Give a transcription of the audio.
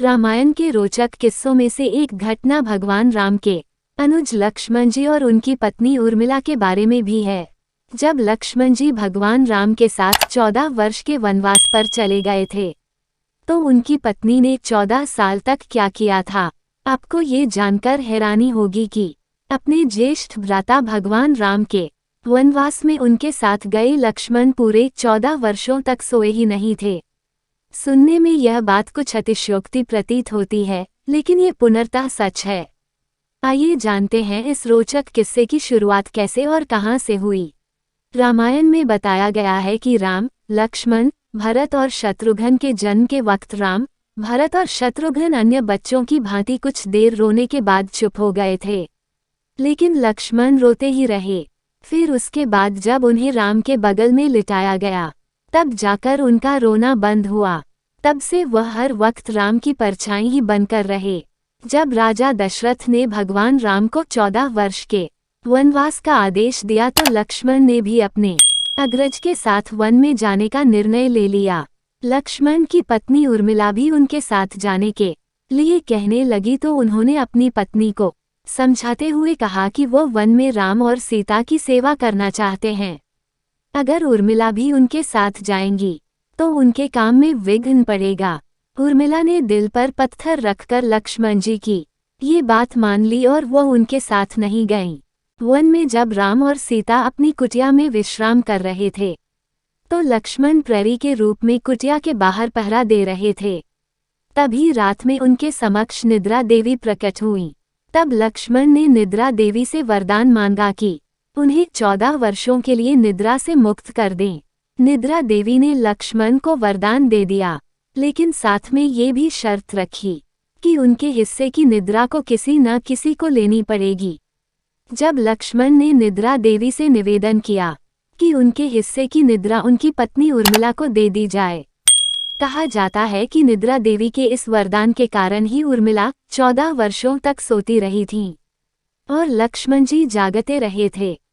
रामायण के रोचक किस्सों में से एक घटना भगवान राम के अनुज लक्ष्मण जी और उनकी पत्नी उर्मिला के बारे में भी है। जब लक्ष्मण जी भगवान राम के साथ 14 वर्ष के वनवास पर चले गए थे, तो उनकी पत्नी ने 14 साल तक क्या किया था। आपको ये जानकर हैरानी होगी कि अपने ज्येष्ठ भ्राता भगवान राम के वनवास में उनके साथ गए लक्ष्मण पूरे 14 वर्षों तक सोए ही नहीं थे। सुनने में यह बात कुछ अतिशयोक्ति प्रतीत होती है, लेकिन ये पूर्णतः सच है। आइए जानते हैं इस रोचक किस्से की शुरुआत कैसे और कहां से हुई। रामायण में बताया गया है कि राम, लक्ष्मण, भरत और शत्रुघ्न के जन्म के वक्त राम, भरत और शत्रुघ्न अन्य बच्चों की भांति कुछ देर रोने के बाद चुप हो गए थे। लेकिन लक्ष्मण रोते ही रहे। फिर उसके बाद जब उन्हें राम के बगल में लिटाया गया, तब जाकर उनका रोना बंद हुआ। तब से वह हर वक्त राम की परछाई ही बनकर रहे। जब राजा दशरथ ने भगवान राम को 14 वर्ष के वनवास का आदेश दिया, तो लक्ष्मण ने भी अपने अग्रज के साथ वन में जाने का निर्णय ले लिया। लक्ष्मण की पत्नी उर्मिला भी उनके साथ जाने के लिए कहने लगी, तो उन्होंने अपनी पत्नी को समझाते हुए कहा कि वो वन में राम और सीता की सेवा करना चाहते हैं। अगर उर्मिला भी उनके साथ जाएंगी तो उनके काम में विघ्न पड़ेगा। उर्मिला ने दिल पर पत्थर रखकर लक्ष्मण जी की ये बात मान ली और वो उनके साथ नहीं गईं। वन में जब राम और सीता अपनी कुटिया में विश्राम कर रहे थे, तो लक्ष्मण प्रहरी के रूप में कुटिया के बाहर पहरा दे रहे थे। तभी रात में उनके समक्ष निद्रा देवी प्रकट हुई। तब लक्ष्मण ने निद्रा देवी से वरदान मांगा कि उन्हें 14 वर्षों के लिए निद्रा से मुक्त कर दें। निद्रा देवी ने लक्ष्मण को वरदान दे दिया, लेकिन साथ में ये भी शर्त रखी कि उनके हिस्से की निद्रा को किसी न किसी को लेनी पड़ेगी। जब लक्ष्मण ने निद्रा देवी से निवेदन किया कि उनके हिस्से की निद्रा उनकी पत्नी उर्मिला को दे दी जाए, कहा जाता है कि निद्रा देवी के इस वरदान के कारण ही उर्मिला 14 वर्षों तक सोती रही थीं और लक्ष्मण जी जागते रहे थे।